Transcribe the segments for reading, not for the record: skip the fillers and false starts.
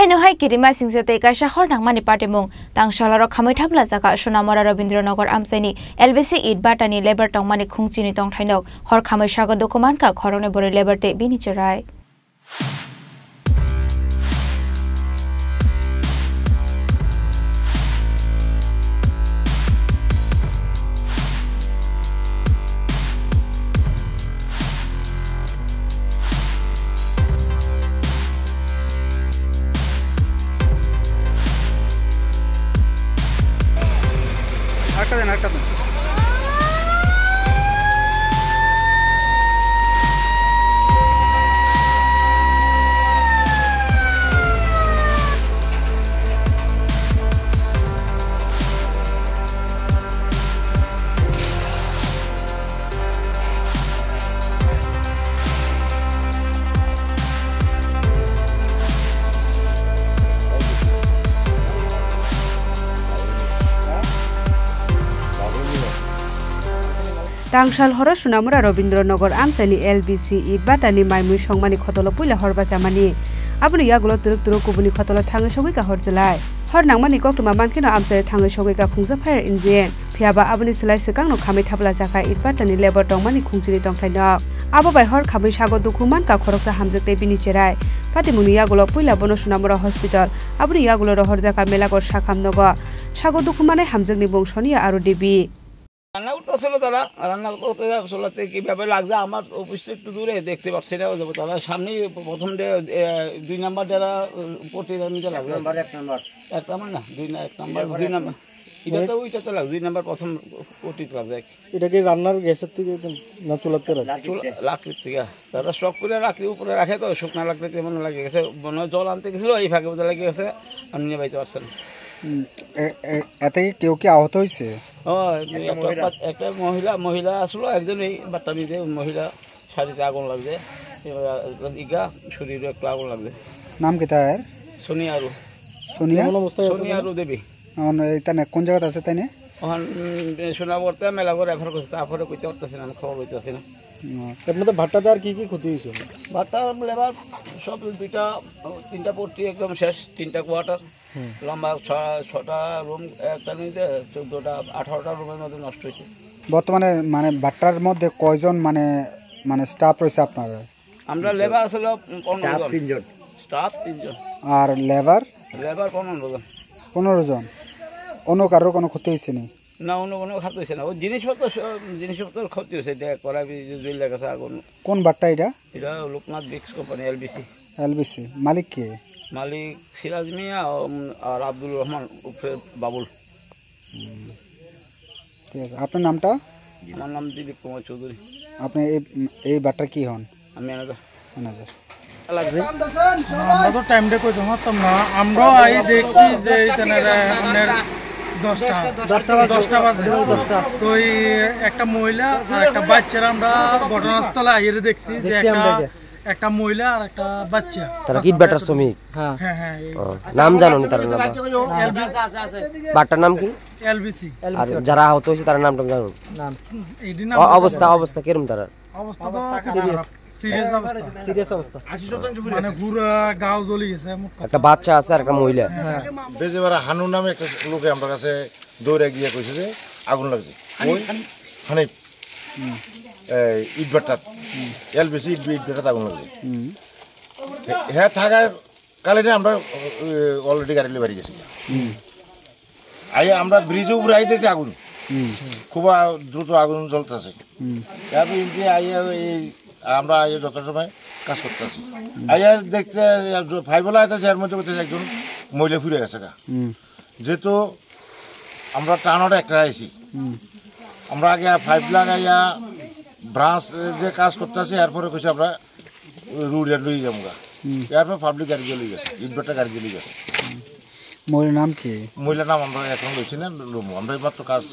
haino hai kirima singzate kaisa hornangmani patimung tangsalaro khamai thapla jaka Sonamora Rabindranagar amsaini LBC Idbatani labor tongmani khungchini tongthainok hor khamai sago dokuman ka khorone bore labor te bini cherai Tangsal hora Sonamora Rabindranagar amsani LBC Idbatani maimui songmani khotolo puila horba chamani aboni yagulo turuk kubuni khotolo thangai sogoi ka horjelai hor nangmani koktuma mankino amsai thangai sogoi ka khungja fire engine phiaba aboni selai sekangno khamai thapla jaka Idbatani labor tongmani khungchini tongthaino abo bai hor khamai sago dokuman ka khoroksa hamjakte bini cherai patimuni yagulo puila bono Sonamora hospital aboni yagulo rohor jaka melagor sakhamnogo sago dokumane hamjakni bongshoni aro debi রান্না করতেছিল তারা রান্না করতে চলাতে কীভাবে লাগছে আমার অফিসটা একটু দূরে দেখতে পাচ্ছি না যাবো তারা সামনে প্রথম 2 নাম্বার যারা প্রতিদ্বন্দ্বিতা লাগবে এক নাম্বার না 2 নাম্বার এটা তো ওইটাতে লাগবে 2 নাম্বার প্রথম কোটিতে লাগবে এটা কি রান্নার গ্যাসের থেকে না চুলাতে লাকড়ির থেকে তারা স্টক করে লাকড়ি উপরে রাখে তো শুকনা লাকড়ি কেমন লাগে গেছে মনে হয় জল আনতে গেছিলো এই ফাঁকে বোঝা লেগে গেছে আর নিয়ে পাইতে পারছেন এতে কেউ কি আহত হয়েছে একটা মহিলা আসলো একজন এই বাচ্চা নিতে মহিলা শাড়িতে আগুন লাগছে ইগা শরীরে একটু আগুন লাগছে নাম কি তার সোনিয়া দেবী কোন জায়গাতে আছে তাই না সোনাবর্তে মেলা করে এখন করছে তারপরে কইতে পারতেছি না খবর হইতেছি না আপনাদের ভাট্টাতে আর কি কি ক্ষতি হয়েছে ভাট্টা লেবার সব 3টা পট্টি একদম শেষ 3টা কোয়ার্টার লম্বা 6টা রুম একটা নিতে 14টা 18টা রুমের মধ্যে নষ্ট হয়েছে বর্তমানে মানে ভাট্টার মধ্যে কয়জন মানে স্টাফ রয়েছে আপনার আমরা লেবার আসলে 15 জন স্টাফ 3 জন আর লেবার 15 জন অন্য কারোর কোনো ক্ষতি হয়েছে না অন্য কোনো ক্ষতি হয়েছে না ওই জিনিসপত্র ক্ষতি হয়েছে দেখ করাবি দুই লাখ আছে আগুন কোন বাট্টা এটা লোকনাথ ব্রিক্স কোম্পানি এলবিসি মালিক কে মালিক সিরাজ মিয়া আর আব্দুল রহমান উফে বাবুল ঠিক আছে আপনার নামটা আমার নাম দিলীপ কুমার চৌধুরী আপনি এই বাট্টার কি হন আমি ম্যানেজার লাগছে আমরা তো টাইমটা কই জানতাম না আমরা আই দেখি যে আপনার 10টা বাজে তো একটা মহিলা আর একটা বাচ্চারা আমরা ঘটনাস্থলে আইরে দেখছি যে একটা মহিলা আর একটা বাচ্চা তারা ইটভাটার শ্রমিক হ্যাঁ নাম জানো নি তার নাম বাটার নাম কি এলবিসি আর যারা আহত হয়েছে তার নামটা জানো অবস্থা কিরকম তার অবস্থা সিরিয়াস অবস্থা মানে পুরো গাও জ্বলে গেছে একটা বাচ্চা আছে আর একটা মহিলা বেজেবারে হানু নামে একটা লোকে আমার কাছে দৌড়ে গিয়ে কইছে যে আগুন লাগছে ওই হানিফ ইটভাটা এলবিসি ইটভাটা আগুন লাগছে হ্যাঁ থাকায় কালে আমরা অলরেডি গাড়ি বাড়ি গেছি আমরা ব্রিজের উপরে আইতেছি আগুন খুব দ্রুত আগুন জ্বলতেছে তারপর আমরা যত সময় কাজ করতেছি আইয়া দেখতে ফাইবলা আইতেছে এর মধ্যে করতেছে একজন মহিলা ফিরে গেছে যেহেতু আমরা টানোটা একটা আইছি আমরা আগে ফাইভ লাগাইয়া ব্রাঞ্চ যে কাজ করতেছি এরপরে কইছি আমরা রুডে লই যাবো এরপর পাবলিক গাড়ি চলে গেছে ইটভাটা গাড়ি চলে গেছে মহিলার নাম কি মহিলার নাম আমরা এখন লইছি না আমরা মাত্র কাজ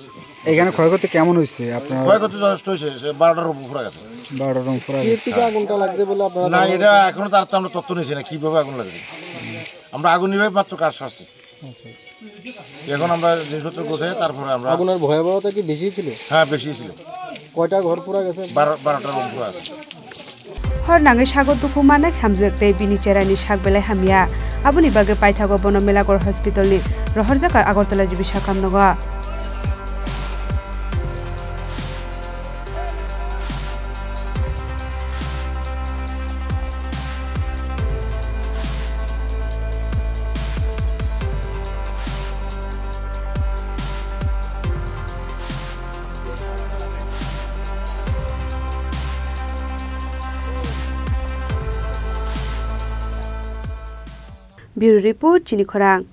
এখানে ক্ষয়ক্ষতি কেমন হয়েছে আপনার ক্ষয়ক্ষতি যথেষ্ট হয়েছে 12টার রুম পুরা গেছে 12টার রুম পুরা গেছে থেকে আগুনটা লাগছে বলে আপনারা না এটা এখনো তার তো আমরা তথ্য নিয়েছি না কিভাবে আগুন লাগছে আমরা আগুন নিয়ে মাত্র কাজ সারছি এখন আমরা জিনিসপত্র গোছাই তারপরে আমরা আগুনের ভয়াবহতা কি বেশি ছিল হ্যাঁ বেশি ছিল কয়টা ঘর পুরা গেছে 12টা রুম পুরা আছে hor nangai sago duku manak hamjak tei bini cherani sak belai hamya Aboni bage paithago bono Melagor Hospital ni rohorjaka Agartala jibi sakam noga. Bureau Report Chini Khorang.